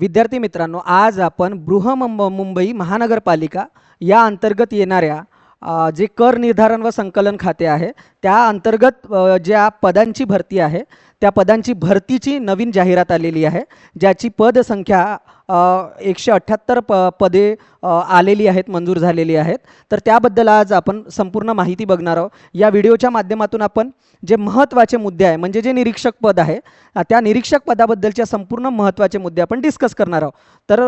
विद्यार्थी मित्रांनो, आज आपण मुंबई महानगरपालिका या अंतर्गत येणाऱ्या जे कर निर्धारण व संकलन खाते आहे त्या अंतर्गत ज्या पदांची भरती आहे त्या पदांची भरतीची नवीन जाहिरात आलेली आहे, ज्याची पदसंख्या 178 पदे आलेली आहेत, मंजूर झालेली आहेत. तर त्याबद्दल आज आपण संपूर्ण माहिती बघणार आहोत. या व्हिडिओच्या माध्यमातून आपण जे महत्त्वाचे मुद्दे आहे, म्हणजे जे निरीक्षक पद आहे त्या निरीक्षक पदाबद्दलच्या संपूर्ण महत्त्वाचे मुद्दे आपण डिस्कस करणार आहोत. तर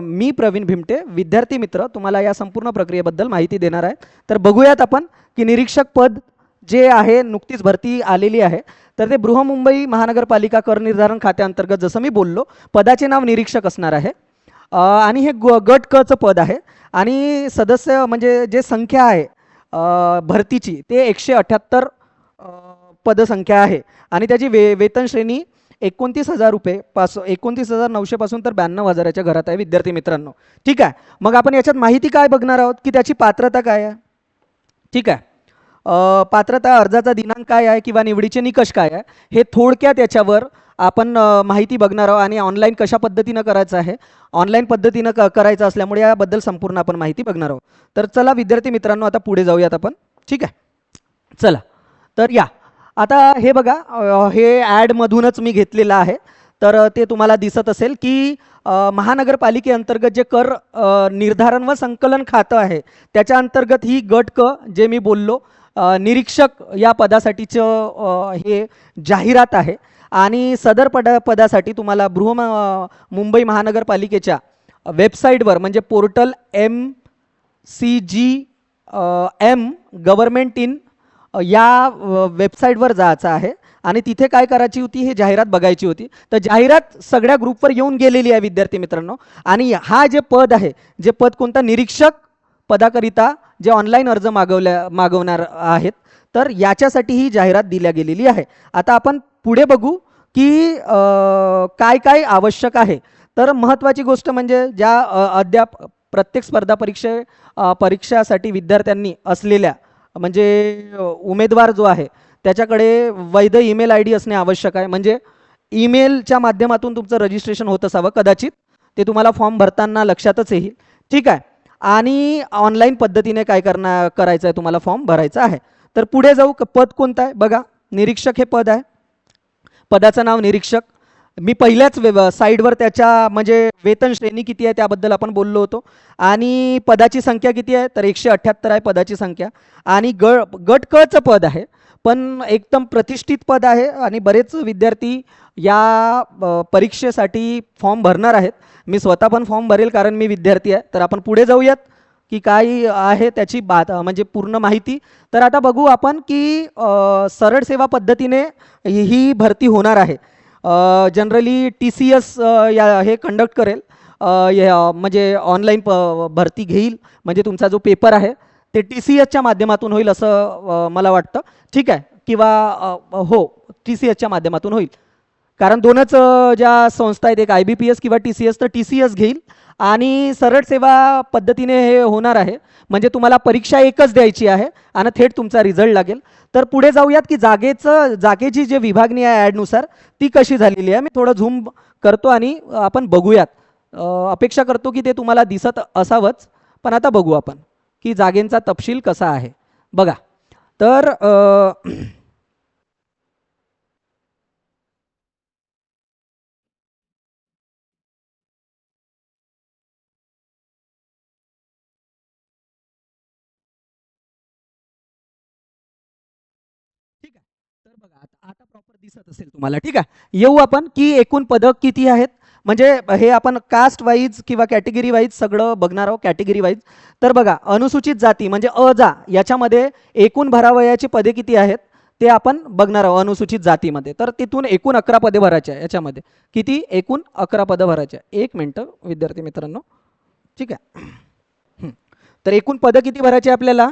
मी प्रवीण भिमटे, विद्यार्थी मित्र, तुम्हाला या संपूर्ण प्रक्रियेबद्दल माहिती देणार आहे. तर बघूयात आपण की निरीक्षक पद जे आहे, नुकतीच भरती आलेली आहे. तर ते बृहमुंबई महानगरपालिका कर निर्धारण खात्याअंतर्गत जसं मी बोललो, पदाचे नाव निरीक्षक असणार आहे. आणि हे गट क चं पद आहे आणि सदस्य म्हणजे जे संख्या आहे भरतीची ते 178 पदसंख्या आहे आणि त्याची वेतन श्रेणी 29,000 रुपये पासून 29,900 पासून तर 92,000च्या घरात आहे विद्यार्थी मित्रांनो. ठीक आहे, मग आपण याच्यात माहिती काय बघणार आहोत की त्याची पात्रता काय आहे. ठीक आहे, पात्रता, अर्जाचा दिनांक काय आहे किंवा निवडीचे निकष काय आहे हे थोडक्यात याच्यावर आपण माहिती बघणार आहोत. आणि ऑनलाईन कशा पद्धतीनं करायचं आहे, ऑनलाईन पद्धतीनं करायचं असल्यामुळे याबद्दल संपूर्ण आपण माहिती बघणार आहोत. तर चला विद्यार्थी मित्रांनो, आता पुढे जाऊयात आपण. ठीक आहे, चला. तर या आता हे बघा, हे ॲडमधूनच मी घेतलेलं आहे. तर ते तुम्हाला दिसत असेल की महानगरपालिकेअंतर्गत जे कर निर्धारण व संकलन खातं आहे त्याच्या अंतर्गत ही गट क जे मी बोललो निरीक्षक या पदासाठीचं हे जाहिरात आहे. आणि सदर पदासाठी तुम्हाला मुंबई महानगरपालिकेच्या वेबसाईटवर म्हणजे पोर्टल MCGM गव्हर्मेंट इन या वेबसाईटवर जायचं आहे आणि तिथे काय करायची होती, हे जाहिरात बघायची होती. तर जाहिरात सगळ्या ग्रुपवर येऊन गेलेली आहे विद्यार्थी मित्रांनो. आणि हा जे पद आहे, जे पद कोणता, निरीक्षक पदाकरिता जे ऑनलाईन अर्ज मागवणार आहेत, तर याच्यासाठी ही जाहिरात दिल्या गेलेली आहे. आता आपण पुढे बघू की काय काय आवश्यक आहे. तर महत्त्वाची गोष्ट म्हणजे ज्या अद्याप प्रत्येक स्पर्धा परीक्षासाठी विद्यार्थ्यांनी असलेल्या म्हणजे उमेदवार जो आहे त्याच्याकडे वैध ईमेल ID असणे आवश्यक आहे. म्हणजे ईमेलच्या माध्यमातून तुमचं रजिस्ट्रेशन होत असावं, कदाचित ते तुम्हाला फॉर्म भरताना लक्षातच येईल. ठीक आहे, आणि ऑनलाईन पद्धतीने काय करायचं आहे, तुम्हाला फॉर्म भरायचा आहे. तर पुढे जाऊ, पद कोणतं आहे बघा, निरीक्षक हे पद आहे. पदाचं नाव निरीक्षक. मी पहिल्याच साईडवर त्याच्या म्हणजे वेतन श्रेणी किती आहे त्याबद्दल आपण बोललो होतो. आणि पदाची संख्या किती आहे, तर 178 आहे पदाची संख्या. आणि गट क चं पद आहे, पण एकदम प्रतिष्ठित पद आहे आणि बरेच विद्यार्थी या परीक्षेसाठी फॉर्म भरणार आहेत. मी स्वतः पण फॉर्म भरेल कारण मी विद्यार्थी आहे. तर आपण पुढे जाऊयात की काय आहे त्याची म्हणजे पूर्ण माहिती. तर आता बघू आपण की सरळ सेवा पद्धतीने ही भरती होणार आहे. जनरली TCS हे कंडक्ट करेल, म्हणजे ऑनलाईन भरती घेईल. म्हणजे तुमचा जो पेपर आहे ते TCSच्या माध्यमातून होईल असं मला वाटतं. ठीक आहे, किंवा हो, TCSच्या माध्यमातून होईल कारण दोनच ज्या संस्था आहेत, एक IBPS किंवा TCS. तर TCS घेईल आणि सरळ सेवा पद्धतीने हे होणार आहे. म्हणजे तुम्हाला परीक्षा एकच द्यायची आहे आणि थेट तुमचा रिझल्ट लागेल. तर पुढे जाऊयात की जागेची जे विभागणी आहे ॲडनुसार ती कशी झालेली आहे. मी थोडं झूम करतो आणि आपण बघूयात. अपेक्षा करतो की ते तुम्हाला दिसत असावंच, पण आता बघू आपण की जागेंचा तपशील कसा आहे. बघा, तर ठीक आहे, तर बघा आता प्रॉपर दिसत असेल तुम्हाला. ठीक आहे, येऊ आपण की एकूण पदक किती आहेत. म्हणजे हे आपण कास्ट वाईज किंवा कॅटेगरी वाईज सगळं बघणार आहोत, कॅटेगरी वाईज. तर बघा, अनुसूचित जाती म्हणजे अजा याच्यामध्ये एकूण भरावयाची पदे किती आहेत ते आपण बघणार आहोत अनुसूचित जातीमध्ये. तर तिथून एकूण 11 पदे भरायची आहे. याच्यामध्ये किती, एकूण 11 पदं भरायची आहे. एक मिनटं विद्यार्थी मित्रांनो. ठीक आहे, तर एकूण पदं किती भरायची आपल्याला,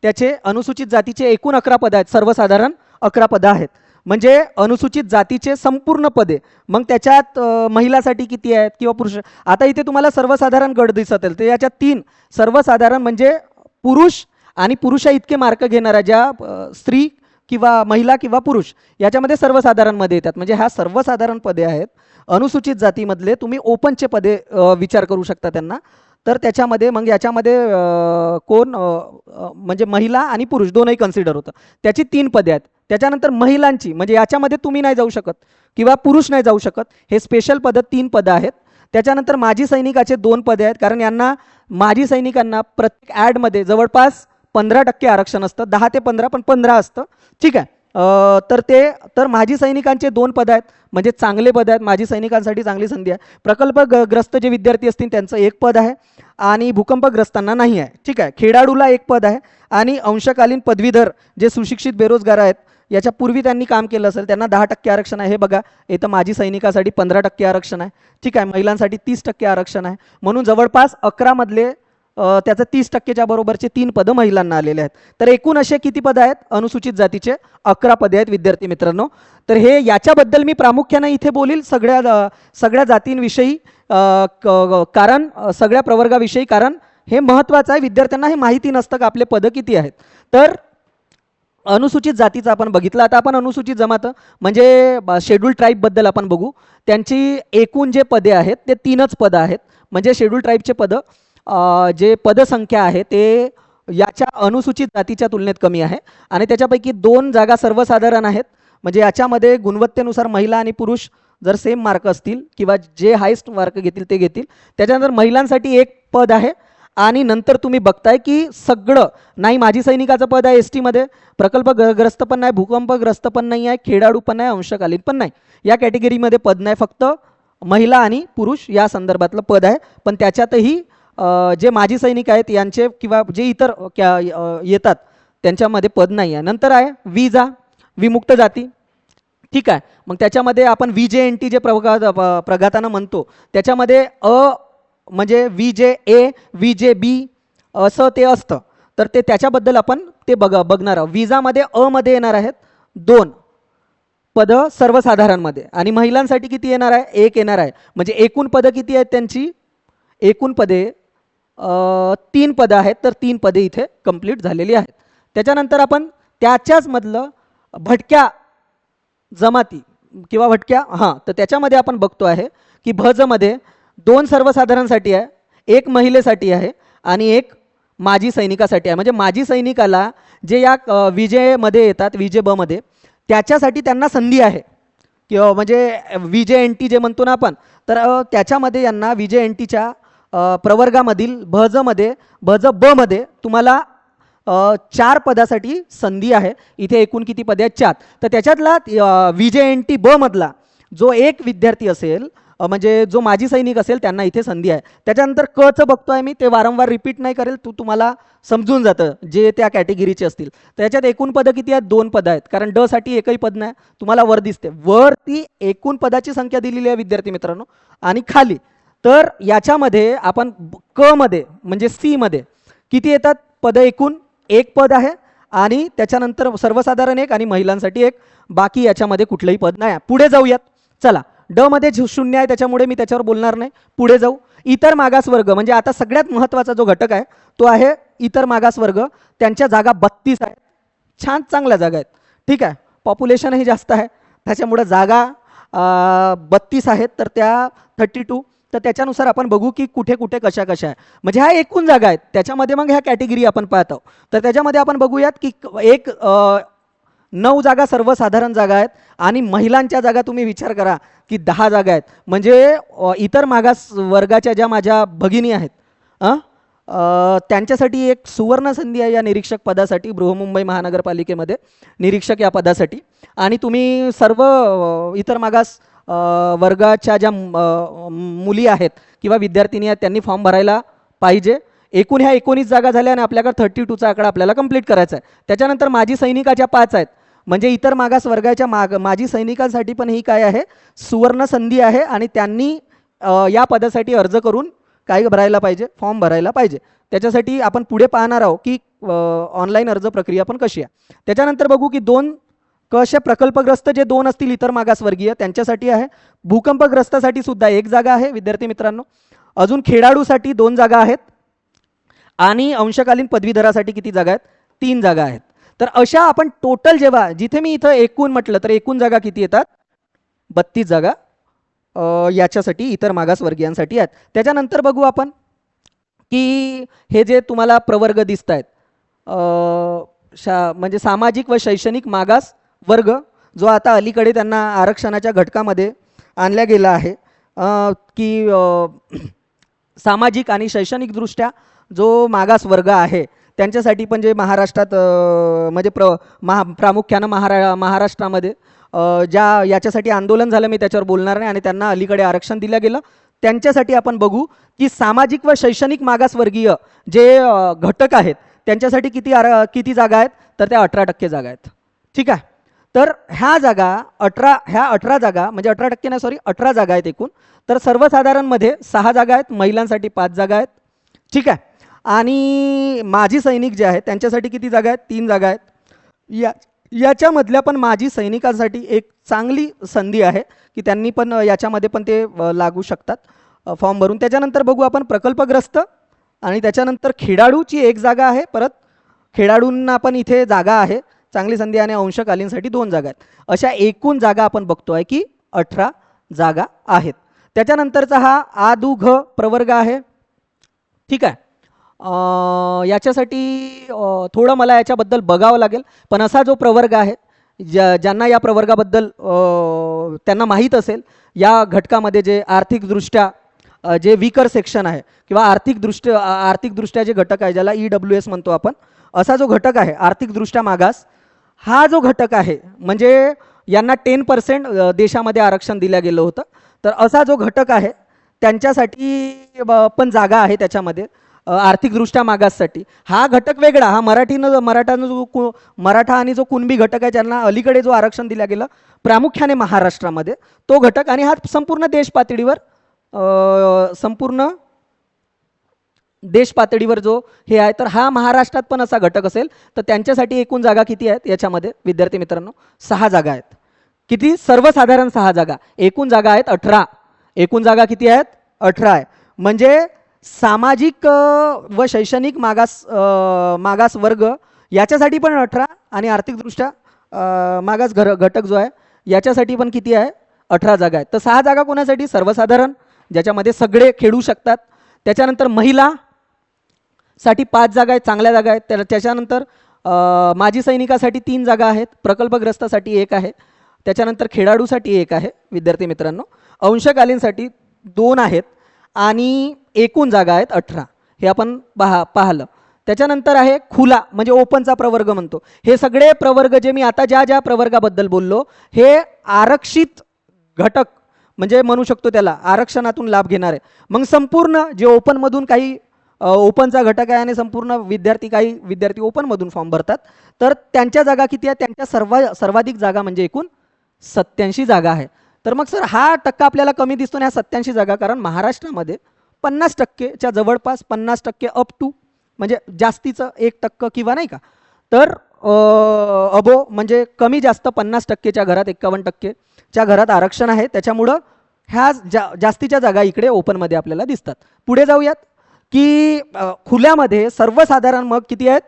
त्याचे अनुसूचित जातीचे एकूण 11 पदं आहेत. सर्वसाधारण 11 पदं आहेत म्हणजे अनुसूचित जातीचे संपूर्ण पदे. मग त्याच्यात महिलासाठी किती आहेत किंवा पुरुष. आता इथे तुम्हाला सर्वसाधारण गट दिसत असेल, तर याच्यात 3 सर्वसाधारण म्हणजे पुरुष आणि पुरुषा इतके मार्क घेणाऱ्या ज्या स्त्री किंवा महिला किंवा पुरुष याच्यामध्ये सर्वसाधारणमध्ये येतात. म्हणजे ह्या सर्वसाधारण पदे आहेत. अनुसूचित जातीमधले तुम्ही ओपनचे पदे विचार करू शकता त्यांना. तर त्याच्यामध्ये मग याच्यामध्ये कोण म्हणजे महिला आणि पुरुष दोनही कन्सिडर होतं. त्याची 3 पदे आहेत. त्याच्यानंतर महिलांची म्हणजे याच्यामध्ये तुम्ही नाही जाऊ शकत किंवा पुरुष नाही जाऊ शकत. हे स्पेशल पदं 3 पदं आहेत. त्याच्यानंतर माजी सैनिकाचे 2 पदे आहेत, कारण यांना माजी सैनिकांना प्रत्येक ॲडमध्ये जवळपास 15% आरक्षण असतं. 10 ते 15 पण 15 असतं. ठीक आहे. तर माजी सैनिकांचे 2 पदं आहेत, म्हणजे चांगले पद आहेत. माजी सैनिकांसाठी चांगली संधी आहे. प्रकल्पग्रस्त जे विद्यार्थी असतील त्यांचं 1 पद आहे आणि भूकंपग्रस्तांना नाही आहे. ठीक आहे. खेळाडूला 1 पद आहे आणि अंशकालीन पदवीधर जे सुशिक्षित बेरोजगार आहेत, याच्या पूर्वी त्यांनी काम केलं असेल त्यांना 10% आरक्षण आहे. हे बघा, इथं माजी सैनिकासाठी 15% आरक्षण आहे. ठीक आहे. महिलांसाठी 30% आरक्षण आहे. म्हणून जवळपास 11 मधले त्याचं 30%च्या बरोबरचे 3 पदं महिलांना आलेले आहेत. तर एकूण असे किती पदं आहेत अनुसूचित जातीचे? 11 पदे आहेत विद्यार्थी मित्रांनो. तर हे याच्याबद्दल मी प्रामुख्याने इथे बोलील सगळ्या जातींविषयी, कारण सगळ्या प्रवर्गाविषयी, कारण हे महत्त्वाचं आहे. विद्यार्थ्यांना हे माहिती नसतं का आपले पदं किती आहेत. तर अनुसूचित जातीचं आपण बघितलं. आता आपण अनुसूचित जमात म्हणजे शेड्यूल ट्राईबबद्दल आपण बघू. त्यांची एकूण जे पदे आहेत ते 3च पदं आहेत. म्हणजे शेड्यूल ट्राईबचे पदं जे पदसंख्या आहे ते याच्या अनुसूचित जातीच्या तुलनेत कमी आहे आणि त्याच्यापैकी 2 जागा सर्वसाधारण आहेत. म्हणजे याच्यामध्ये गुणवत्तेनुसार महिला आणि पुरुष जर सेम मार्क असतील किंवा जे हायेस्ट मार्क घेतील ते घेतील. त्याच्यानंतर महिलांसाठी 1 पद आहे आणि नंतर तुम्ही बघताय की सगळं नाही, माजी सैनिकाचं पद आहे ST मध्ये, प्रकल्पग्रस्त पण नाही, भूकंपग्रस्त पण नाही आहे, खेळाडू पण नाही, अंशकालीन पण नाही, या कॅटेगरीमध्ये पद नाही. फक्त महिला आणि पुरुष या संदर्भातलं पद आहे. पण त्याच्यातही जे माजी सैनिक आहेत यांचे किंवा जे इतर येतात त्यांच्यामध्ये पद नाही आहे. नंतर आहे विमुक्त जाती. ठीक आहे. मग त्याच्यामध्ये आपण VJNT जे प्रघातानं म्हणतो त्याच्यामध्ये म्हणजे VJA VJB असं ते असतं. तर त्याच्याबद्दल आपण ते बघणार आहोत. विजामध्ये मध्ये येणार आहेत 2 पदं सर्वसाधारणमध्ये आणि महिलांसाठी किती येणार आहे? 1 येणार आहे. म्हणजे एकूण पदं किती आहेत त्यांची? एकूण पदे 3 पदं आहेत. तर 3 पदे इथे कंप्लीट झालेली आहेत. त्याच्यानंतर आपण त्याच्याच मधलं भटक्या जमाती किंवा भटक्या तर त्याच्यामध्ये आपण बघतो आहे की भजमध्ये 2 सर्वसाधारणसाठी आहे, 1 महिलेसाठी आहे आणि 1 माजी सैनिकासाठी आहे. म्हणजे माजी सैनिकाला जे या विजेमध्ये येतात, VJB मध्ये, त्याच्यासाठी त्यांना संधी आहे किंवा म्हणजे VJNT जे म्हणतो ना आपण, तर त्याच्यामध्ये यांना VJNTच्या प्रवर्गामधील भज ब मध्ये तुम्हाला 4 पदासाठी संधी आहे. इथे एकूण किती पदे आहेत? 4. तर त्याच्यातला VJNT ब मधला जो 1 विद्यार्थी असेल म्हणजे जो माजी सैनिक असेल त्यांना इथे संधी आहे. त्याच्यानंतर कचं बघतोय मी, ते वारंवार रिपीट नाही करेल, तुम्हाला समजून जातं जे त्या कॅटेगरीचे असतील. त्याच्यात एकूण पदं किती आहेत? 2 पदं आहेत, कारण ड साठी एकही पद नाही. तुम्हाला वर दिसते, वर ती एकूण पदाची संख्या दिलेली आहे विद्यार्थी मित्रांनो आणि खाली. तर याच्यामध्ये आपण क मध्ये म्हणजे सी मध्ये किती येतात पदं? एकूण 1 पद आहे आणि त्याच्यानंतर सर्वसाधारण 1 आणि महिलांसाठी 1. बाकी याच्यामध्ये कुठलंही पद नाही. पुढे जाऊयात. चला, ड मध्ये 0 आहे त्याच्यामुळे मी त्याच्यावर बोलणार नाही. पुढे जाऊ. इतर मागासवर्ग म्हणजे आता सगळ्यात महत्त्वाचा जो घटक आहे तो आहे इतर मागासवर्ग. त्यांच्या जागा 32 आहेत. छान, चांगल्या जागा आहेत. ठीक आहे. पॉप्युलेशनही जास्त आहे त्याच्यामुळे जागा 32 आहेत. तर त्या 32. तर त्याच्यानुसार आपण बघू की कुठे कुठे कशा कशा आहे. म्हणजे ह्या एकूण जागा आहेत, त्याच्यामध्ये मग ह्या कॅटेगरी आपण पाहतो. तर त्याच्यामध्ये आपण बघूयात की 9 जागा सर्वसाधारण जागा आहेत आणि महिलांच्या जागा तुम्ही विचार करा की 10 जागा आहेत. म्हणजे इतर मागास वर्गाच्या ज्या माझ्या भगिनी आहेत त्यांच्यासाठी एक सुवर्ण संधी आहे या निरीक्षक पदासाठी, बृहन्मुंबई महानगरपालिकेमध्ये निरीक्षक या पदासाठी. आणि तुम्ही सर्व इतर मागास वर्गाच्या ज्या मुली आहेत किंवा विद्यार्थिनी आहेत त्यांनी फॉर्म भरायला पाहिजे. एकूण ह्या 19 जागा झाल्या आणि आपल्याकडे 32चा आकडा आपल्याला कंप्लीट करायचा आहे. त्याच्यानंतर माजी सैनिकाच्या 5 आहेत. म्हणजे इतर मागास वर्गाच्या माजी सैनिकांसाठी पण ही काय आहे? सुवर्ण संधी आहे आणि त्यांनी या पदासाठी अर्ज करून काय भरायला पाहिजे? फॉर्म भरायला पाहिजे. त्याच्यासाठी आपण पुढे पाहणार आहोत की ऑनलाईन अर्ज प्रक्रिया पण कशी आहे. त्याच्यानंतर बघू की 2 कसे प्रकल्पग्रस्त जे 2 असतील इतर मागासवर्गीय त्यांच्यासाठी आहे. भूकंपग्रस्तासाठी सुद्धा 1 जागा आहे विद्यार्थी मित्रांनो. अजून खेळाडूसाठी 2 जागा आहेत आणि अंशकालीन पदवीधरासाठी किती जागा आहेत? 3 जागा आहेत. तर अशा आपण टोटल जेव्हा जिथे मी इथं एकूण म्हटलं तर एकूण जागा किती येतात, 32 जागा याच्यासाठी इतर मागासवर्गीयांसाठी आहेत. त्याच्यानंतर बघू आपण की हे जे तुम्हाला प्रवर्ग दिसत आहेत म्हणजे सामाजिक व शैक्षणिक मागास वर्ग, जो आता अलीकडे त्यांना आरक्षणाच्या घटकामध्ये आणल्या गेला आहे की सामाजिक आणि शैक्षणिकदृष्ट्या जो मागास वर्ग आहे त्यांच्यासाठी पण जे महाराष्ट्रात म्हणजे प्रामुख्यानं महाराष्ट्रामध्ये ज्या याच्यासाठी आंदोलन झालं, मी त्याच्यावर बोलणार नाही, आणि त्यांना अलीकडे आरक्षण दिलं गेलं, त्यांच्यासाठी आपण बघू की सामाजिक व शैक्षणिक मागासवर्गीय जे घटक आहेत त्यांच्यासाठी किती जागा आहेत, तर त्या 18% जागा आहेत. ठीक आहे. तर ह्या जागा 18 जागा म्हणजे 18% नाही, सॉरी 18 जागा आहेत एकूण. तर सर्वसाधारणमध्ये 6 जागा आहेत, महिलांसाठी 5 जागा आहेत. ठीक आहे. आणि माजी सैनिक जे आहेत त्यांच्यासाठी किती जागा आहेत, 3 जागा आहेत. याच्यामधल्या पण माजी सैनिकांसाठी एक चांगली संधी आहे की त्यांनी पण याच्यामध्ये पण ते लागू शकतात फॉर्म भरून. त्याच्यानंतर बघू आपण प्रकल्पग्रस्त, आणि त्याच्यानंतर खेळाडूची 1 जागा आहे. परत खेळाडूंना पण इथे जागा आहे, चांगली संधी, आणि अंशकालीनसाठी 2 जागा आहेत. अशा एकूण जागा आपण बघतोय की 18 जागा आहेत. त्याच्यानंतरचा हा आ दु घ प्रवर्ग आहे. ठीक आहे. याच्यासाठी थोडं मला याच्याबद्दल बघावं लागेल, पण असा जो प्रवर्ग आहे ज्यांना या प्रवर्गाबद्दल त्यांना माहीत असेल, या घटकामध्ये जे आर्थिकदृष्ट्या जे वीकर सेक्शन आहे किंवा आर्थिकदृष्ट्या जे घटक आहे ज्याला EWS म्हणतो आपण, असा जो घटक आहे आर्थिकदृष्ट्या मागास, हा जो घटक आहे म्हणजे यांना 10% देशामध्ये आरक्षण दिलं गेलं होतं. तर असा जो घटक आहे त्यांच्यासाठी पण जागा आहे त्याच्यामध्ये आर्थिकदृष्ट्या मागाससाठी. हा घटक वेगळा, हा मराठा आणि जो कुणबी घटक आहे ज्यांना अलीकडे जो आरक्षण दिलं गेलं प्रामुख्याने महाराष्ट्रामध्ये, तो घटक. आणि हा संपूर्ण देश पातळीवर जो हे आहे, तर हा महाराष्ट्रात पण असा घटक असेल. तर त्यांच्यासाठी एकूण जागा किती आहेत याच्यामध्ये विद्यार्थी मित्रांनो, 6 जागा आहेत. किती? सर्वसाधारण 6 जागा. एकूण जागा आहेत 18. एकूण जागा किती आहेत? 18 आहे. म्हणजे सामाजिक व शैक्षणिक मागास वर्ग याच्यासाठी पण 18, आणि आर्थिकदृष्ट्या मागास घटक जो आहे याच्यासाठी पण किती आहे? 18 जागा आहेत. तर 6 जागा कोणासाठी? सर्वसाधारण, ज्याच्यामध्ये सगळे खेळू शकतात. त्याच्यानंतर महिला साठी 5 जागा आहेत, चांगल्या जागा आहेत. त्याच्यानंतर माजी सैनिकासाठी 3 जागा आहेत, प्रकल्पग्रस्तासाठी 1 आहे, त्याच्यानंतर खेळाडूसाठी 1 आहे विद्यार्थी मित्रांनो, अंशकालीनसाठी 2 आहेत, आणि एकूण जागा आहेत 18. हे आपण पाहिलं. त्याच्यानंतर आहे खुला म्हणजे ओपनचा प्रवर्ग म्हणतो. हे सगळे प्रवर्ग जे मी आता ज्या प्रवर्गाबद्दल बोललो, हे आरक्षित घटक म्हणजे म्हणू शकतो त्याला, आरक्षणातून लाभ घेणार आहे. मग संपूर्ण जे ओपनमधून काही ओपनचा घटक आहे आणि संपूर्ण काही विद्यार्थी ओपनमधून फॉर्म भरतात, तर त्यांच्या जागा किती आहेत? त्यांच्या सर्वाधिक जागा म्हणजे एकूण 87 जागा आहे. तर मग सर हा टक्का आपल्याला कमी दिसतो ना, 87 जागा, कारण महाराष्ट्रामध्ये 50%च्या जवळपास 50% अप टू म्हणजे जास्तीचं 1% किंवा नाही का, तर अबो म्हणजे कमी जास्त 50%च्या घरात 51%च्या घरात आरक्षण आहे. त्याच्यामुळं ह्या जास्तीच्या जागा इकडे ओपनमध्ये आपल्याला दिसतात. पुढे जाऊयात की खुल्यामध्ये सर्वसाधारण मग किती आहेत?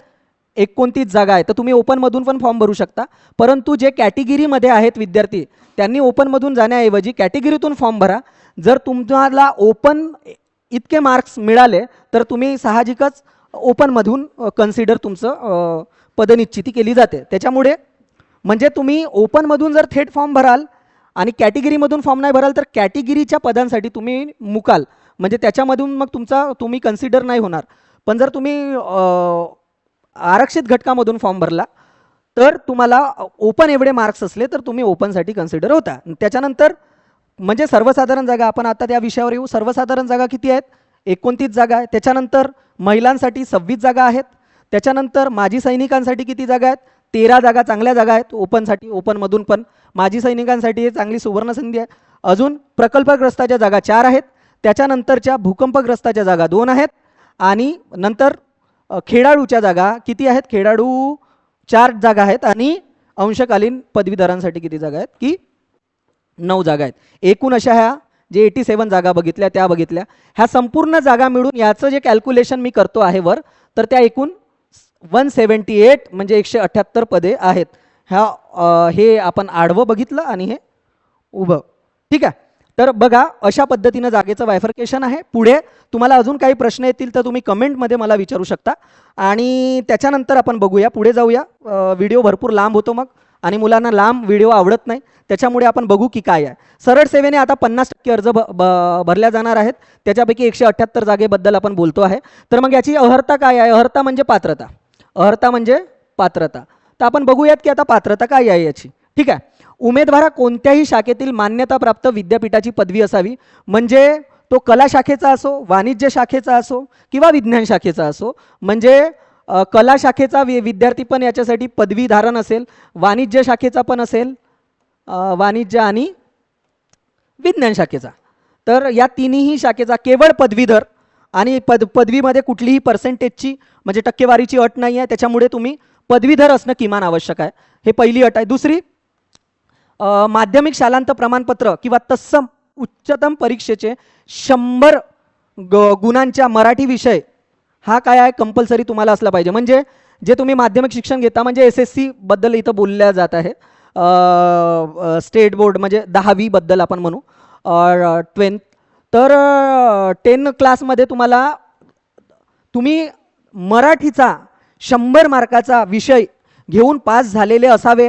29 जागा आहेत. तर तुम्ही ओपनमधून पण फॉर्म भरू शकता, परंतु जे कॅटेगरीमध्ये आहेत विद्यार्थी त्यांनी ओपनमधून जाण्याऐवजी कॅटेगरीतून फॉर्म भरा. जर तुम्हाला ओपन इतके मार्क्स मिळाले तर तुम्ही साहजिकच ओपनमधून कन्सिडर तुमचं पदनिश्चिती केली जाते. त्याच्यामुळे म्हणजे तुम्ही ओपनमधून जर थेट फॉर्म भराल आणि कॅटेगरीमधून फॉर्म नाही भराल तर कॅटेगरीच्या पदांसाठी तुम्ही मुकाल, म्हणजे त्याच्यामधून मग तुम्ही कन्सिडर नाही होणार. पण जर तुम्ही आरक्षित घटकामधून फॉर्म भरला तर तुम्हाला ओपन एवढे मार्क्स असले तर तुम्ही ओपनसाठी कन्सिडर होता. त्याच्यानंतर म्हणजे सर्वसाधारण जागा, आपण आता त्या विषयावर येऊ. सर्वसाधारण जागा किती आहेत? 29 जागा आहे. त्याच्यानंतर महिलांसाठी 26 जागा आहेत. त्याच्यानंतर माजी सैनिकांसाठी किती जागा आहेत? 13 जागा, चांगल्या जागा आहेत ओपनसाठी. ओपनमधून पण माजी सैनिकांसाठी हे चांगली सुवर्ण संधी आहे. अजून प्रकल्पग्रस्ताच्या जागा 4 आहेत. त्याच्यानंतरच्या भूकंपग्रस्ताच्या जागा 2 आहेत, आणि नंतर खेळाडूच्या जागा किती आहेत? खेळाडू 4 जागा आहेत, आणि अंशकालीन पदवीधरांसाठी किती जागा आहेत? की 9 जागा आहेत. एकूण अशा ह्या जे 87 जागा बघितल्या त्या बघितल्या. ह्या संपूर्ण जागा मिळून याचं जे कॅल्क्युलेशन मी करतो आहे वर, तर त्या एकूण 178 म्हणजे 178 पदे आहेत. हे आपण आडवं बघितलं आणि हे उभं. ठीक आहे. तर बघा अशा पद्धतीनं जागेचं बायफर्केशन आहे. पुढे तुम्हाला अजून काही प्रश्न येतील तर तुम्ही कमेंटमध्ये मला विचारू शकता आणि त्याच्यानंतर आपण बघूया, पुढे जाऊया. व्हिडिओ भरपूर लांब होतो मग आणि मुलांना लांब व्हिडिओ आवडत नाही, त्याच्यामुळे आपण बघू की काय आहे. सरळ सेवेने आता 50% अर्ज भरल्या जाणार आहेत. त्याच्यापैकी 178 जागेबद्दल आपण बोलतो आहे. तर मग याची अर्हता काय आहे? अर्हता म्हणजे पात्रता. अर्हता म्हणजे पात्रता. तर आपण बघूयात की आता पात्रता काय आहे याची. ठीक आहे. उमेदवारा कोणत्याही शाखेतील मान्यताप्राप्त विद्यापीठाची पदवी असावी. म्हणजे तो कला शाखेचा असो, वाणिज्य शाखेचा असो किंवा विज्ञान शाखेचा असो. म्हणजे कला शाखेचा विद्यार्थी पण याच्यासाठी पदवीधारण असेल, वाणिज्य शाखेचा पण असेल, वाणिज्य आणि विज्ञान शाखेचा. तर या तिन्ही शाखेचा केवळ पदवीधर आणि पदवीमध्ये कुठलीही पर्सेंटेजची म्हणजे टक्केवारीची अट नाही आहे. त्याच्यामुळे तुम्ही पदवीधर असणं किमान आवश्यक आहे. हे पहिली अट आहे. दुसरी, माध्यमिक शालांत प्रमाणपत्र किंवा तत्सम उच्चतम परीक्षेचे 100 गुणांच्या मराठी विषय हा काय आहे? कंपल्सरी तुम्हाला असला पाहिजे. म्हणजे जे तुम्ही माध्यमिक शिक्षण घेता म्हणजे SSC बद्दल इथं बोलल्या जात आहे. स्टेट बोर्ड म्हणजे 10वी बद्दल आपण म्हणू, 10th. तर 10 क्लासमध्ये तुम्ही मराठीचा 100 मार्काचा विषय घेऊन पास झालेले असावे,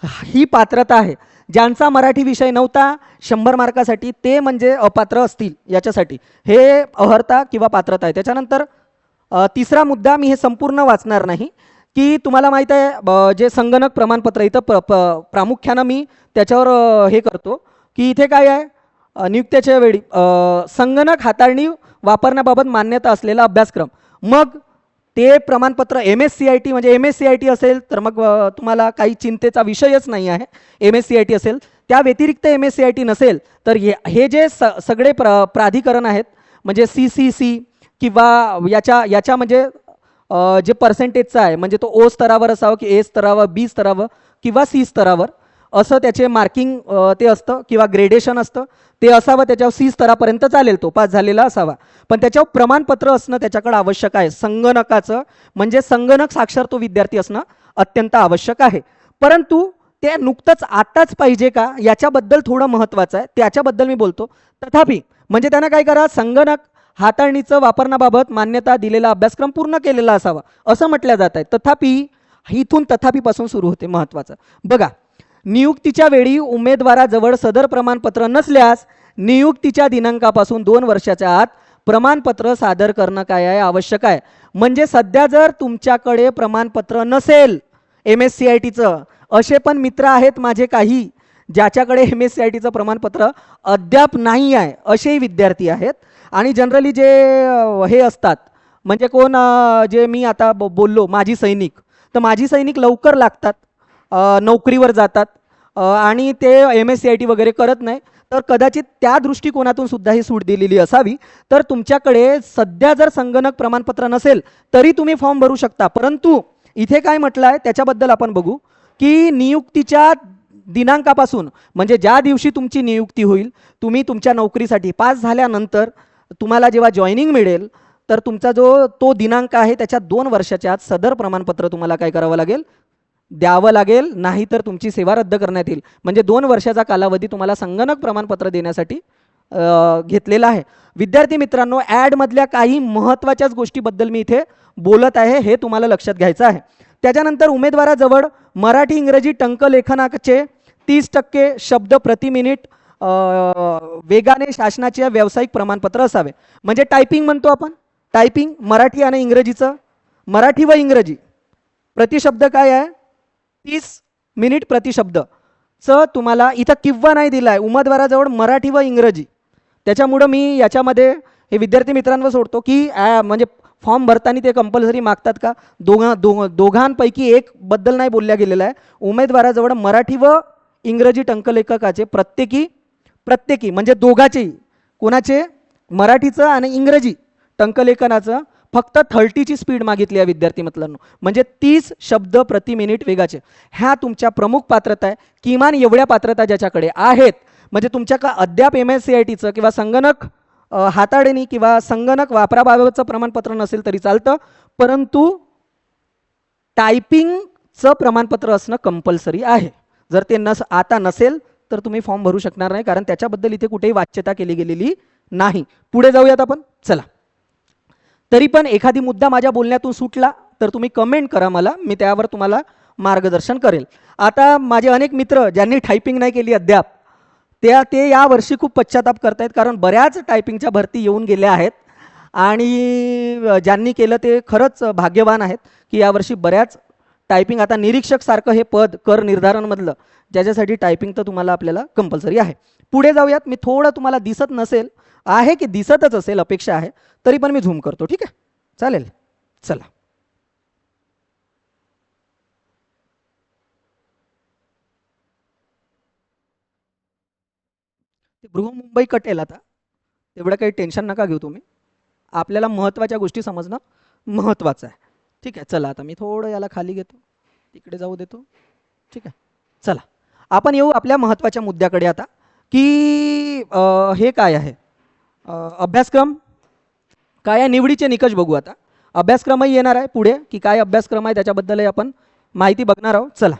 ही पात्रता आहे. ज्यांचा मराठी विषय नव्हता 100 मार्कासाठी ते म्हणजे अपात्र असतील. याच्यासाठी हे अर्हता किंवा पात्रता आहे. त्याच्यानंतर तिसरा मुद्दा, मी हे संपूर्ण वाचणार नाही, की तुम्हाला माहीत आहे जे संगणक प्रमाणपत्र इथं प्रामुख्यानं मी त्याच्यावर हे करतो की इथे काय आहे, नियुक्तीच्या वेळी संगणक हाताळणी वापरण्याबाबत मान्यता असलेला अभ्यासक्रम. मग ते प्रमाणपत्र MSCIT म्हणजे MSCIT असेल तर मग तुम्हाला काही चिंतेचा विषयच नाही आहे. MSCIT असेल, त्या व्यतिरिक्त MSCIT नसेल तर हे जे सगळे प्राधिकरण आहेत म्हणजे CCC किंवा याच्या म्हणजे जे पर्सेंटेजचं आहे म्हणजे तो O स्तरावर असावं की A स्तरावर, B स्तरावर किंवा C स्तरावर असं त्याचे मार्किंग ते असतं किंवा ग्रेडेशन असतं ते असावं. त्याच्यावर C स्तरापर्यंत चालेल, तो पास झालेला असावा. पण त्याच्यावर प्रमाणपत्र असणं त्याच्याकडे आवश्यक आहे. संगणकाचं म्हणजे संगणक साक्षर तो विद्यार्थी असणं अत्यंत आवश्यक आहे. परंतु ते नुकतंच आताच पाहिजे का याच्याबद्दल थोडं महत्त्वाचं आहे, त्याच्याबद्दल मी बोलतो. तथापि म्हणजे त्यांना काय करा, संगणक हाताळणीचं वापरण्याबाबत मान्यता दिलेला अभ्यासक्रम पूर्ण केलेला असावा असं म्हटलं जात आहे. तथापि इथून तथापिपासून सुरू होते महत्त्वाचं. बघा, नियुक्तीच्या वेळी उमेदवाराजवळ सदर प्रमाणपत्र नसल्यास नियुक्तीच्या दिनांकापासून 2 वर्षाच्या आत प्रमाणपत्र सादर करणं काय आहे? आवश्यक आहे. म्हणजे सध्या जर तुमच्याकडे प्रमाणपत्र नसेल MSCITचं, असे पण मित्र आहेत माझे काही ज्याच्याकडे MSCITचं प्रमाणपत्र अद्याप नाही आहे, असेही विद्यार्थी आहेत. आणि जनरली जे हे असतात म्हणजे कोण, जे मी आता बोललो माजी सैनिक, तर माजी सैनिक लवकर लागतात, नोकरीवर जातात आणि ते MSCIT वगैरे करत नाही. तर कदाचित त्या दृष्टिकोनातून सुद्धा ही सूट दिलेली असावी. तर तुमच्याकडे सध्या जर संगणक प्रमाणपत्र नसेल तरी तुम्ही फॉर्म भरू शकता. परंतु इथे काय म्हटलं आहे त्याच्याबद्दल आपण बघू की नियुक्तीच्या दिनांकापासून म्हणजे ज्या दिवशी तुमची नियुक्ती होईल, तुम्ही तुमच्या नोकरीसाठी पास झाल्यानंतर तुम्हाला जेव्हा जॉईनिंग मिळेल तर तुमचा तो दिनांक आहे त्याच्या 2 वर्षाच्या आत सदर प्रमाणपत्र तुम्हाला काय करावं लागेल? द्यावं लागेल, नाही तर तुमची सेवा रद्द करण्यात येईल. म्हणजे 2 वर्षाचा कालावधी तुम्हाला संगणक प्रमाणपत्र देण्यासाठी घेतलेला आहे. विद्यार्थी मित्रांनो, ॲडमधल्या काही महत्त्वाच्याच गोष्टीबद्दल मी इथे बोलत आहे, हे तुम्हाला लक्षात घ्यायचं आहे. त्याच्यानंतर उमेदवाराजवळ मराठी इंग्रजी टंकलेखनाचे 30% शब्द प्रति मिनिट वेगाने शासनाचे व्यावसायिक प्रमाणपत्र असावे. म्हणजे टायपिंग म्हणतो आपण, टायपिंग मराठी आणि इंग्रजीचं, मराठी व इंग्रजी प्रतिशब्द काय आहे? 30 मिनिट प्रतिशब्दचं तुम्हाला इथं किंवा नाही दिला आहे, उमेदवाराजवळ मराठी व इंग्रजी. त्याच्यामुळं मी याच्यामध्ये हे विद्यार्थी मित्रांवर सोडतो की म्हणजे फॉर्म भरताना ते कंपल्सरी मागतात का? दोघांपैकी एक बद्दल नाही बोलल्या गेलेलं आहे. उमेदवाराजवळ मराठी व इंग्रजी टंकलेखकाचे प्रत्येकी म्हणजे दोघाचेही, कोणाचे? मराठीचं आणि इंग्रजी टंकलेखनाचं फक्त 30ची स्पीड मागितली आहे विद्यार्थी मित्रांनो. म्हणजे 30 शब्द प्रति मिनिट वेगाचे. ह्या तुमच्या प्रमुख पात्रता आहे. किमान एवढ्या पात्रता ज्याच्याकडे आहेत म्हणजे तुमच्या अद्याप MSCITचं किंवा संगणक हाताळणी किंवा संगणक वापराबाबतचं प्रमाणपत्र नसेल तरी चालतं, परंतु टायपिंगचं प्रमाणपत्र असणं कंपल्सरी आहे. जर ते आता नसेल तर तुम्ही फॉर्म भरू शकणार नाही, कारण त्याच्याबद्दल इथे कुठेही वाच्यता केली गेलेली नाही. पुढे जाऊयात आपण. चला, तरी पण एखादी मुद्दा माझ्या बोलण्यातून सुटला तर तुम्ही कमेंट करा मला, मी त्यावर तुम्हाला मार्गदर्शन करेल. आता माझे अनेक मित्र ज्यांनी टायपिंग नाही केली अद्याप, ते या वर्षी खूप पश्चाताप करतायत, कारण बऱ्याच टायपिंगच्या भरती येऊन गेल्या आहेत आणि ज्यांनी केलं ते खरंच भाग्यवान आहेत की यावर्षी बऱ्याच टायपिंग. आता निरीक्षक सारखं हे पद कर निर्धारणमधलं, ज्याच्यासाठी टायपिंग तर तुम्हाला आपल्याला कंपल्सरी आहे. पुढे जाऊयात. मी थोडं तुम्हाला दिसत नसेल आहे की दिसतच असेल अपेक्षा आहे, तरी पण मी झूम करतो. ठीक आहे, चालेल. चला, बृहमुंबई कटेल. आता तेवढं काही टेन्शन नका घेऊ तुम्ही, आपल्याला महत्त्वाच्या गोष्टी समजणं महत्त्वाचं आहे. ठीक आहे, चला आता मी थोडं याला खाली घेतो, तिकडे जाऊ देतो. ठीक आहे, चला आपण येऊ आपल्या महत्त्वाच्या मुद्द्याकडे आता, की हे काय आहे अभ्यासक्रम काय आहे, निवडीचे निकष बघू. आता अभ्यासक्रमही येणार आहे पुढे, की काय अभ्यासक्रम आहे त्याच्याबद्दलही आपण माहिती बघणार आहोत. चला,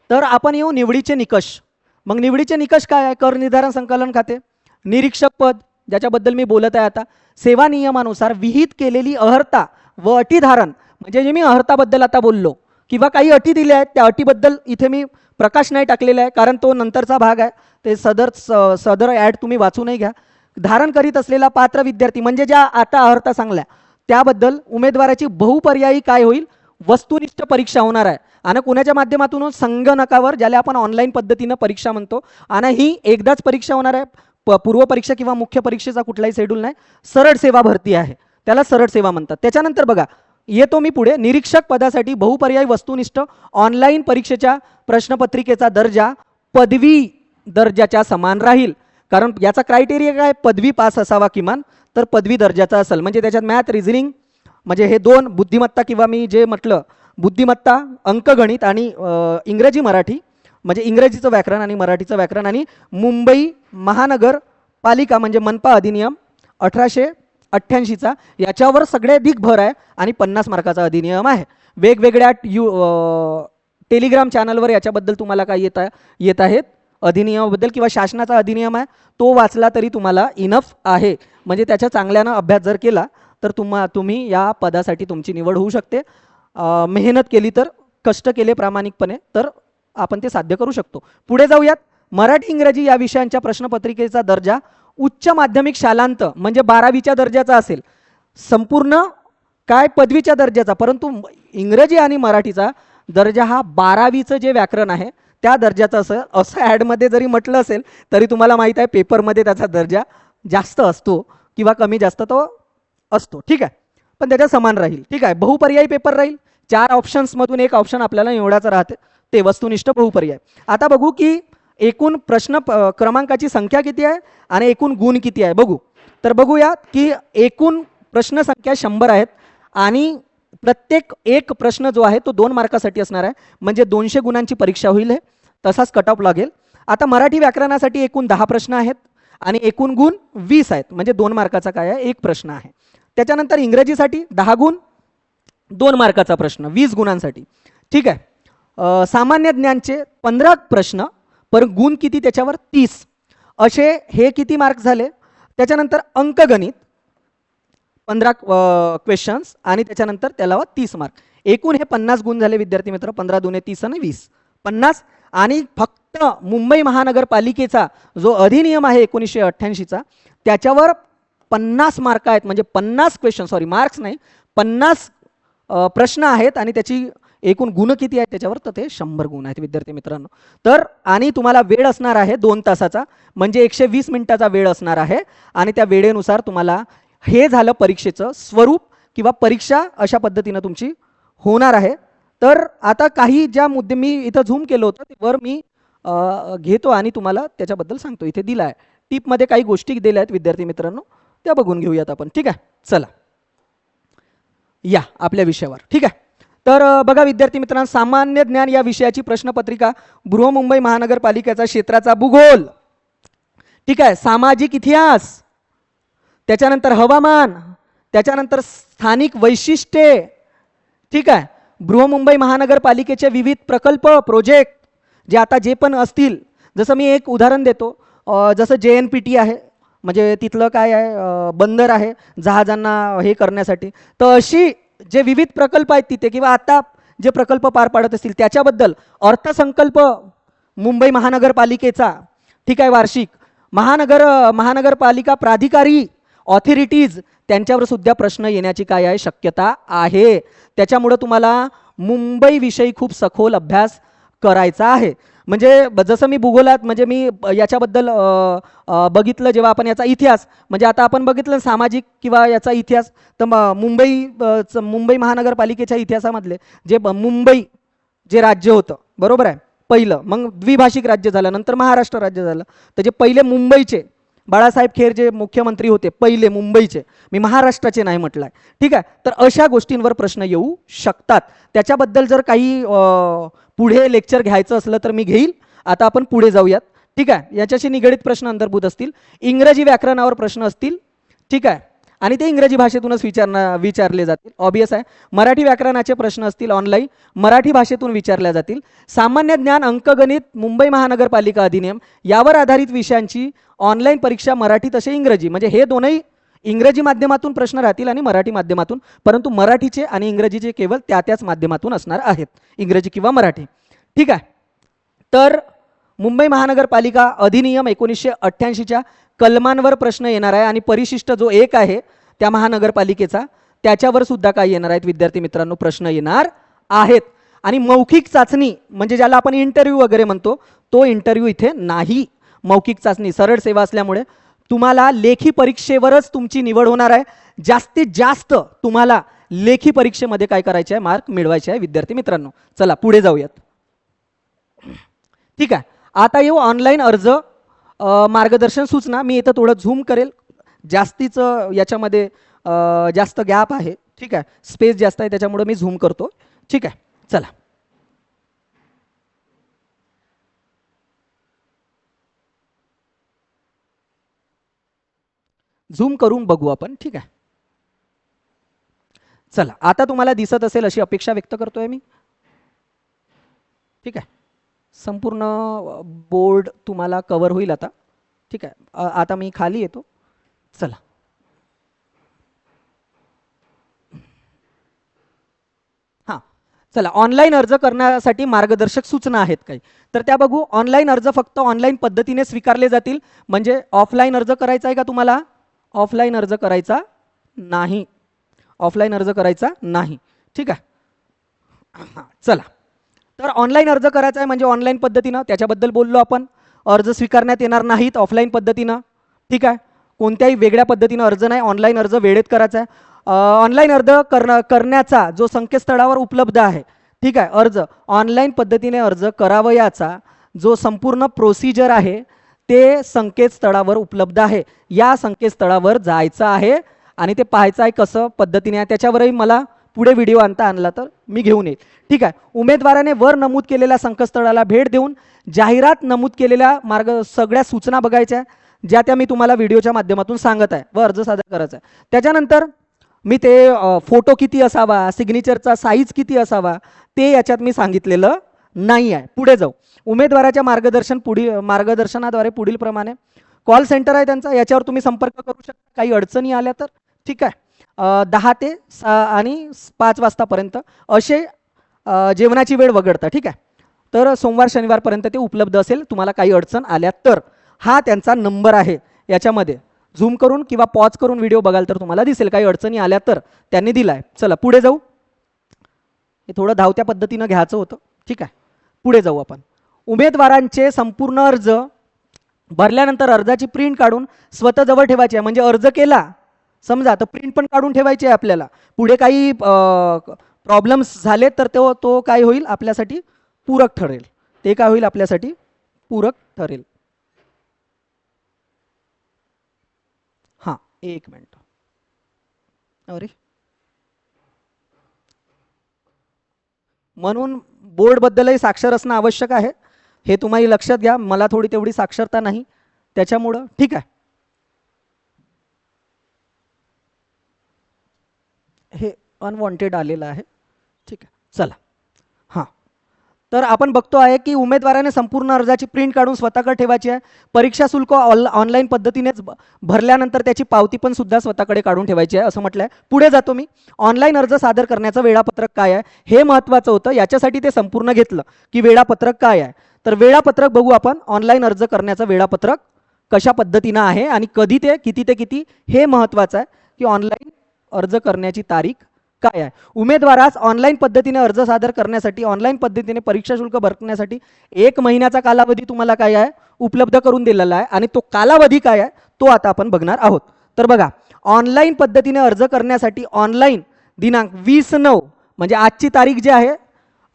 तर आपण येऊ निवडीचे निकष. मग निवडीचे निकष काय आहे? कर निर्धारण संकलन खाते, निरीक्षक पद ज्याच्याबद्दल मी बोलत आहे आता, सेवा नियमानुसार विहित केलेली अर्हता व अटीधारण, म्हणजे जे मी अर्हताबद्दल आता बोललो किंवा काही अटी दिल्या आहेत त्या अटीबद्दल इथे मी प्रकाश नाही टाकलेला आहे, कारण तो नंतरचा भाग आहे. ते सदर ॲड तुम्ही वाचूनही घ्या. धारण करीत असलेला पात्र विद्यार्थी, म्हणजे ज्या आता अर्हता सांगल्या त्याबद्दल उमेदवाराची बहुपर्यायी काय होईल, वस्तुनिष्ठ परीक्षा होणार आहे. आणि कोणाच्या माध्यमातून, संगणकावर, ज्याला आपण ऑनलाईन पद्धतीनं परीक्षा म्हणतो. आणि ही एकदाच परीक्षा होणार आहे, पूर्व परीक्षा किंवा मुख्य परीक्षेचा कुठलाही शेड्यूल नाही. सरळ सेवा भरती आहे, त्याला सरळ सेवा म्हणतात. त्याच्यानंतर बघा येतो मी पुढे, निरीक्षक पदासाठी बहुपर्यायी वस्तुनिष्ठ ऑनलाईन परीक्षेच्या प्रश्नपत्रिकेचा दर्जा पदवी दर्जाच्या समान राहील. कारण याचा क्रायटेरिया काय, पदवी पास असावा किमान, तर पदवी दर्जाचा असेल. म्हणजे त्याच्यात मॅथ, रिझनिंग, म्हणजे हे दोन बुद्धिमत्ता, किंवा मी जे म्हटलं बुद्धिमत्ता, अंकगणित आणि इंग्रजी मराठी, म्हणजे इंग्रजीचं व्याकरण आणि मराठीचं व्याकरण, आणि मुंबई महानगरपालिका म्हणजे मनपा अधिनियम 1888चा याच्यावर सगळ्याधिक भर आहे आणि 50 मार्काचा अधिनियम आहे. वेगवेगळ्या टेलिग्राम चॅनलवर याच्याबद्दल तुम्हाला काय येत आहेत अधिनियमाबद्दल, किंवा शासनाचा अधिनियम आहे तो वाचला तरी तुम्हाला इनफ आहे. म्हणजे त्याच्या चांगल्यानं अभ्यास जर केला तर तुम्ही या पदासाठी तुमची निवड होऊ शकते. मेहनत केली तर, कष्ट केले प्रामाणिकपणे तर आपण ते साध्य करू शकतो. पुढे जाऊयात. मराठी इंग्रजी या विषयांच्या प्रश्नपत्रिकेचा दर्जा उच्च माध्यमिक शालांत म्हणजे 12वीच्या दर्जाचा असेल, संपूर्ण काय पदवीच्या दर्जाचा, परंतु इंग्रजी आणि मराठीचा दर्जा हा 12वीचं जे व्याकरण आहे त्या दर्जाचा असेल. असं ॲडमध्ये जरी म्हटलं असेल तरी तुम्हाला माहीत आहे पेपरमध्ये त्याचा दर्जा जास्त असतो किंवा कमी जास्त तो असतो. ठीक आहे, पण त्याच्या समान राहील. ठीक आहे, बहुपर्यायी पेपर राहील. 4 ऑप्शन्समधून एक ऑप्शन आपल्याला निवडायचं राहते, ते वस्तुनिष्ठ बहुपर्याय. आता बघू की एकूण प्रश्न क्रमांकाची संख्या किती आहे आणि एकूण गुण किती आहे बघू. तर बघूया की एकूण प्रश्न संख्या 100 आहेत आणि प्रत्येक एक प्रश्न जो आहे तो 2 मार्कासाठी असणार आहे, म्हणजे 200 गुणांची परीक्षा होईल. हे तसाच कट ऑफ लागेल. आता मराठी व्याकरणासाठी एकूण 10 प्रश्न आहेत आणि एकूण गुण 20 आहेत, म्हणजे 2 मार्काचा काय आहे, एक प्रश्न आहे. त्याच्यानंतर इंग्रजीसाठी 10 गुण, 2 मार्काचा प्रश्न 20 गुणांसाठी. ठीक आहे. सामान्य ज्ञानचे 15 प्रश्न, पर गुण किती त्याच्यावर 30, असे हे किती मार्क झाले. त्याच्यानंतर अंकगणित 15 क्वेश्चन्स आणि त्याच्यानंतर त्याला 30 मार्क. एकूण हे 50 गुण झाले विद्यार्थी मित्र. 15 दुने 30 आणि 20 50. आणि फक्त मुंबई महानगरपालिकेचा जो अधिनियम आहे 1988चा त्याच्यावर 50 मार्क आहेत, म्हणजे 50 क्वेश्चन, सॉरी मार्क्स नाही, 50 प्रश्न आहेत आणि त्याची एकूण गुण किती आहेत त्याच्यावर, तर ते 100 गुण आहेत विद्यार्थी मित्रांनो. तर आणि तुम्हाला वेळ असणार आहे 2 तासाचा, म्हणजे 120 मिनिटाचा वेळ असणार आहे आणि त्या वेळेनुसार तुम्हाला हे झालं परीक्षेचं स्वरूप किंवा परीक्षा अशा पद्धतीनं तुमची होणार आहे. तर आता काही ज्या मुद्दे मी इथं झूम केलं होतं ते वर मी घेतो आणि तुम्हाला त्याच्याबद्दल सांगतो. इथे दिला आहे टिपमध्ये काही गोष्टी दिल्या आहेत विद्यार्थी मित्रांनो, त्या बघून घेऊयात आपण. ठीक आहे, चला या आपल्या विषयावर. ठीक आहे, तर बघा विद्यार्थी मित्रांनो, सामान्य ज्ञान या विषयाची प्रश्नपत्रिका बृहमुंबई महानगरपालिकेचा क्षेत्राचा भूगोल, ठीक आहे, सामाजिक इतिहास, त्याच्यानंतर हवामान, त्याच्यानंतर स्थानिक वैशिष्ट्ये, ठीक आहे, बृहमुंबई महानगरपालिकेचे विविध प्रकल्प प्रोजेक्ट जे आता जे पण असतील, जसं मी एक उदाहरण देतो, जसं JNPT आहे, म्हणजे तिथलं काय आहे, बंदर आहे जहाजांना हे करण्यासाठी. तर अशी जे विविध प्रकल्प आहेत तिथे किंवा आता जे प्रकल्प पार पाडत असतील त्याच्याबद्दल अर्थसंकल्प मुंबई महानगरपालिकेचा, ठीक आहे, वार्षिक महानगरपालिका प्राधिकारी ऑथॉरिटीज त्यांच्यावर सुद्धा प्रश्न येण्याची काय आहे, शक्यता आहे. त्याच्यामुळं तुम्हाला मुंबईविषयी खूप सखोल अभ्यास करायचा आहे. म्हणजे जसं मी भूगोलात, म्हणजे मी याच्याबद्दल बघितलं, जेव्हा आपण याचा इतिहास, म्हणजे आता आपण बघितलं सामाजिक किंवा याचा इतिहास, तर मुंबई महानगरपालिकेच्या इतिहासामधले जे मुंबई जे राज्य होतं, बरोबर आहे, पहिलं, मग द्विभाषिक राज्य झालं, नंतर महाराष्ट्र राज्य झालं. तर जे पहिले मुंबईचे बाळासाहेब खेर जे मुख्यमंत्री होते पहिले मुंबईचे, मी महाराष्ट्राचे नाही म्हटलं आहे, ठीक आहे. तर अशा गोष्टींवर प्रश्न येऊ शकतात. त्याच्याबद्दल जर काही पुढे लेक्चर घ्यायचं असलं तर मी घेईल. आता आपण पुढे जाऊयात, ठीक आहे. याच्याशी निगडीत प्रश्न अंतर्भूत असतील, इंग्रजी व्याकरणावर प्रश्न असतील, ठीक आहे, आणि ते इंग्रजी भाषेतूनच विचारले जातील, ऑबियस आहे. मराठी व्याकरणाचे प्रश्न असतील ऑनलाईन, मराठी भाषेतून विचारल्या जातील. सामान्य ज्ञान, अंकगणित, मुंबई महानगरपालिका अधिनियम यावर आधारित विषयांची ऑनलाईन परीक्षा मराठी तसे इंग्रजी, म्हणजे हे दोनही इंग्रजी माध्यमातून प्रश्न राहतील आणि मराठी माध्यमातून, परंतु मराठीचे आणि इंग्रजीचे केवळ त्याच माध्यमातून असणार आहेत, इंग्रजी किंवा मराठी, ठीक आहे. तर मुंबई महानगरपालिका अधिनियम 1988च्या कलमांवर प्रश्न येणार आहे आणि परिशिष्ट जो 1 आहे त्या महानगरपालिकेचा, त्याच्यावर सुद्धा काय येणार आहेत विद्यार्थी मित्रांनो, प्रश्न येणार आहेत. आणि मौखिक चाचणी, म्हणजे ज्याला आपण इंटरव्ह्यू वगैरे म्हणतो, तो इंटरव्ह्यू इथे नाही. मौखिक चाचणी सरळ सेवा असल्यामुळे तुम्हाला लेखी परीक्षेवरच तुमची निवड होणार आहे. जास्तीत जास्त तुम्हाला लेखी परीक्षेमध्ये काय करायचे आहे, मार्क मिळवायचे आहे विद्यार्थी मित्रांनो. चला पुढे जाऊयात, ठीक आहे. आता येऊ ऑनलाईन अर्ज मार्गदर्शन सूचना. मी इथं थोडं झूम करेल, जास्तीचं याच्यामध्ये जास्त गॅप आहे, ठीक आहे, स्पेस जास्त आहे, त्याच्यामुळे मी झूम करतो, ठीक आहे. चला झूम करून बघू आपण, ठीक आहे. चला आता तुम्हाला दिसत असेल अशी अपेक्षा व्यक्त करतोय मी, ठीक आहे. संपूर्ण बोर्ड तुम्हाला कव्हर होईल आता, ठीक आहे. आता मी खाली येतो, चला. हां, चला, ऑनलाईन अर्ज करण्यासाठी मार्गदर्शक सूचना आहेत काही, तर त्या बघू. ऑनलाईन अर्ज फक्त ऑनलाईन पद्धतीने स्वीकारले जातील, म्हणजे ऑफलाईन अर्ज करायचा आहे का तुम्हाला, ऑफलाईन अर्ज करायचा नाही, ऑफलाईन अर्ज करायचा नाही, ठीक आहे. हां, चला. तर ऑनलाईन अर्ज करायचा आहे म्हणजे ऑनलाईन पद्धतीनं, त्याच्याबद्दल बोललो आपण. अर्ज स्वीकारण्यात येणार नाहीत ऑफलाईन पद्धतीनं, ठीक आहे. कोणत्याही वेगळ्या पद्धतीनं अर्ज नाही, ऑनलाईन अर्ज वेळेत करायचा आहे. ऑनलाईन अर्ज करण्याचा जो संकेतस्थळावर उपलब्ध आहे, ठीक आहे, अर्ज ऑनलाईन पद्धतीने अर्ज करावयाचा जो संपूर्ण प्रोसिजर आहे ते संकेतस्थळावर उपलब्ध आहे. या संकेतस्थळावर जायचं आहे आणि ते पाहायचं आहे कसं पद्धतीने आहे. त्याच्यावरही मला पुढे व्हिडिओ आणला तर मी घेऊन येईल, ठीक आहे. उमेदवाराने वर नमूद केलेल्या संकेतस्थळाला भेट देऊन जाहिरात नमूद केलेल्या सगळ्या सूचना बघायच्या, ज्या त्या मी तुम्हाला व्हिडिओच्या माध्यमातून सांगत आहे, व अर्ज सादर करायचा आहे. त्याच्यानंतर मी ते फोटो किती असावा, सिग्नेचरचा साईज किती असावा, ते याच्यात मी सांगितलेलं नाही आहे. पुढे जाऊ. उमेदवाराच्या मार्गदर्शनाद्वारे पुढील प्रमाणे कॉल सेंटर आहे त्यांचा, याच्यावर तुम्ही संपर्क करू शकता काही अडचणी आल्या तर, ठीक आहे. 10 ते 5 वाजतापर्यंत असे जेवणाची वेळ वगळता, ठीक आहे. तर सोमवार शनिवारपर्यंत ते उपलब्ध असेल, तुम्हाला काही अडचण आल्या तर. हा त्यांचा नंबर आहे, याच्यामध्ये झूम करून किंवा पॉज करून व्हिडिओ बघाल तर तुम्हाला दिसेल, काही अडचणी आल्या तर त्यांनी दिला आहे. चला पुढे जाऊ, हे थोडं धावत्या पद्धतीनं घ्यायचं होतं, ठीक आहे. पुढे जाऊ आपण. उमेदवारांचे संपूर्ण अर्ज भरल्यानंतर अर्जाची प्रिंट काढून स्वतः जवळ ठेवायची आहे, म्हणजे अर्ज केला समजा तर प्रिंट पण काढून ठेवायची आहे आपल्याला. पुढे काही प्रॉब्लेम्स झाले तर तो काय होईल आपल्यासाठी पूरक ठरेल, ते काय होईल आपल्यासाठी पूरक ठरेल. हां, एक मिनिट, अरे म्हणून बोर्डबद्दलही साक्षर असणं आवश्यक आहे, हे तुम्ही लक्षात घ्या. मला थोडी तेवढी साक्षरता नाही त्याच्यामुळं, ठीक आहे. हे अनवॉन्टेड आलेलं आहे, ठीक आहे. चला हां, तर आपण बघतो आहे की उमेदवाराने संपूर्ण अर्जाची प्रिंट काढून स्वतःकडे ठेवायची आहे. परीक्षा शुल्क ऑनलाईन पद्धतीनेच भरल्यानंतर त्याची पावती पण सुद्धा स्वतःकडे काढून ठेवायची आहे असं म्हटलं आहे. पुढे जातो मी. ऑनलाईन अर्ज सादर करण्याचं वेळापत्रक काय आहे हे महत्त्वाचं होतं, याच्यासाठी ते संपूर्ण घेतलं की वेळापत्रक काय आहे. तर वेळापत्रक बघू आपण. ऑनलाईन अर्ज करण्याचं वेळापत्रक कशा पद्धतीनं आहे आणि कधी ते किती हे महत्त्वाचं आहे की ऑनलाईन अर्ज करण्याची तारीख काय आहे. उमेदवारास ऑनलाईन पद्धतीने अर्ज सादर करण्यासाठी, ऑनलाईन पद्धतीने परीक्षा शुल्क भरण्यासाठी 1 महिन्याचा कालावधी तुम्हाला काय आहे उपलब्ध करून दिलेला आहे आणि तो कालावधी काय आहे तो आता आपण बघणार आहोत. तर बघा, ऑनलाईन पद्धतीने अर्ज करण्यासाठी ऑनलाईन दिनांक 20/9 म्हणजे आजची तारीख जी आहे,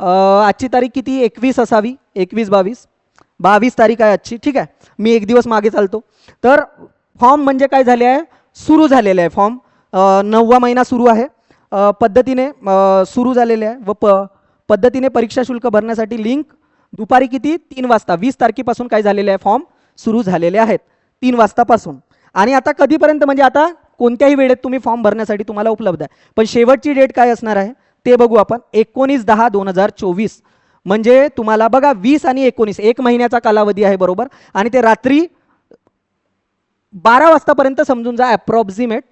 आजची तारीख किती 21 असावी, 22 तारीख आहे आजची, ठीक आहे. मी एक दिवस मागे चालतो. तर फॉर्म म्हणजे काय झाले आहे, सुरू झालेले आहे फॉर्म. 9वा महिना सुरू आहे, पद्धतीने सुरू झालेले आहे व पद्धतीने परीक्षा शुल्क भरण्यासाठी लिंक दुपारी किती 3 वाजता 20 तारखेपासून काय झालेले आहे फॉर्म सुरू झालेले आहेत 3 वाजतापासून. आणि आता कधीपर्यंत म्हणजे आता कोणत्याही वेळेत तुम्ही फॉर्म भरण्यासाठी तुम्हाला उपलब्ध आहे. पण शेवटची डेट काय असणार आहे ते बघू आपण. 19/10/2024 म्हणजे तुम्हाला बघा 20 आणि 19 1 महिन्याचा कालावधी आहे बरोबर. आणि ते रात्री 12 वाजतापर्यंत समजून जा, अप्रॉक्सिमेट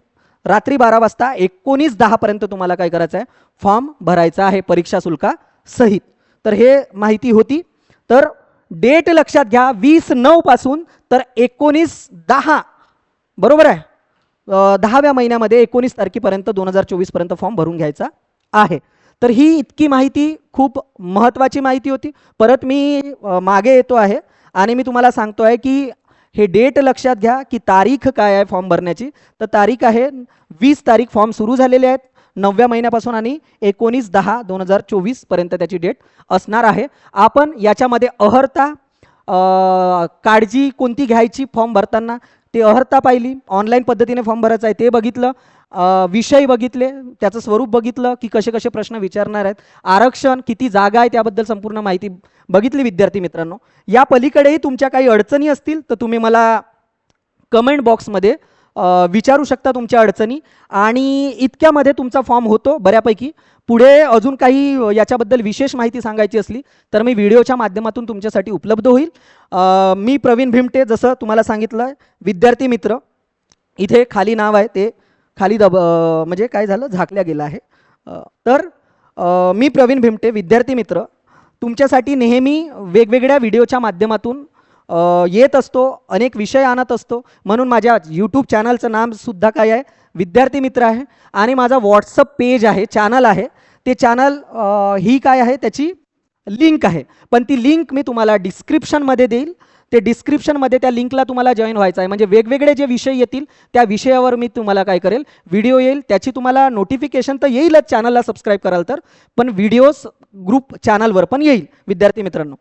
रात्री 12 वाजता 19/10 पर्यंत तुम्हाला काय करायचं आहे फॉर्म भरायचा आहे परीक्षा शुल्का सहित. तर हे माहिती होती. तर डेट लक्षात घ्या 20/9 पासून तर 19/10 बरोबर आहे. 10व्या महिन्यामध्ये 19 तारखेपर्यंत 2024 पर्यंत फॉर्म भरून घ्यायचा आहे. तर ही इतकी माहिती खूप महत्त्वाची माहिती होती. परत मी मागे येतो आहे आणि मी तुम्हाला सांगतो आहे की हे डेट लक्षात घ्या की तारीख काय आहे फॉर्म भरण्याची. तर तारीख आहे 20 तारीख फॉर्म सुरू झालेले आहेत 9व्या महिन्यापासून आणि 19/10/2024 पर्यंत त्याची डेट असणार आहे. आपण याच्यामध्ये अर्हता काळजी कोणती घ्यायची फॉर्म भरताना ते अर्हता पाहिली, ऑनलाईन पद्धतीने फॉर्म भरायचा आहे ते बघितलं, विषय बघितले, त्याचं स्वरूप बघितलं की कसे कसे प्रश्न विचारणार आहेत, आरक्षण किती जागा आहे त्याबद्दल संपूर्ण माहिती बघितली विद्यार्थी मित्रांनो. या पलीकडेही तुमच्या काही अडचणी असतील तर तुम्ही मला कमेंट बॉक्समध्ये विचारू शकता तुमच्या अडचणी. आणि इतक्यामध्ये तुमचा फॉर्म होतो बऱ्यापैकी. पुढे अजून काही याच्याबद्दल विशेष माहिती सांगायची असली तर मी व्हिडिओच्या माध्यमातून तुमच्यासाठी उपलब्ध होईल. मी प्रवीण भिमटे, जसं तुम्हाला सांगितलं विद्यार्थी मित्र, इथे खाली नाव आहे ते खाली म्हणजे काय झालं झाकल्या गेलं आहे. तर मी प्रवीण भिमटे विद्यार्थी मित्र तुमच्यासाठी नेहमी वेगवेगळ्या व्हिडिओच्या माध्यमातून येत असतो, अनेक विषय आणत असतो. म्हणून माझ्या यूट्यूब चॅनलचं नामसुद्धा काय आहे विद्यार्थी मित्र आहे. आणि माझा व्हॉट्सअप पेज आहे, चॅनल आहे. ते चॅनल ही काय आहे त्याची लिंक आहे, पण ती लिंक मी तुम्हाला डिस्क्रिप्शनमध्ये देईल. ते डिस्क्रिप्शनमध्ये त्या लिंकला तुम्हाला जॉईन व्हायचं आहे. म्हणजे वेगवेगळे जे विषय येतील त्या विषयावर मी तुम्हाला काय करेल व्हिडिओ येईल, त्याची तुम्हाला नोटिफिकेशन तर येईलच चॅनलला सबस्क्राईब कराल तर, पण व्हिडिओज ग्रुप चॅनलवर पण येईल विद्यार्थी मित्रांनो.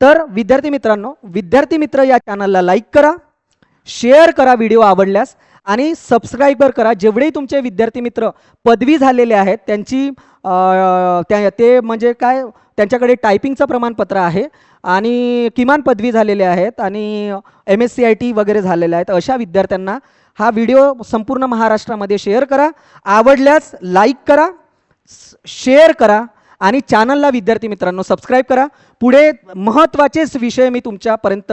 तर विद्यार्थी मित्रांनो, विद्यार्थी मित्र या चॅनलला लाईक करा, शेअर करा व्हिडिओ आवडल्यास आणि सबस्क्राईबर करा. जेवढेही तुमचे विद्यार्थी मित्र पदवी झालेले आहेत त्यांची ते म्हणजे काय त्यांच्याकडे टायपिंगचं प्रमाणपत्र आहे आणि किमान पदवी झालेले आहेत आणि MSc वगैरे झालेले आहेत, अशा विद्यार्थ्यांना हा व्हिडिओ संपूर्ण महाराष्ट्रामध्ये शेअर करा. आवडल्यास लाईक करा, शेअर करा आणि चॅनलला विद्यार्थी मित्रांनो सबस्क्राईब करा. पुढे महत्त्वाचेच विषय मी तुमच्यापर्यंत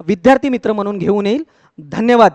विद्यार्थी मित्र म्हणून घेऊन येईल. धन्यवाद.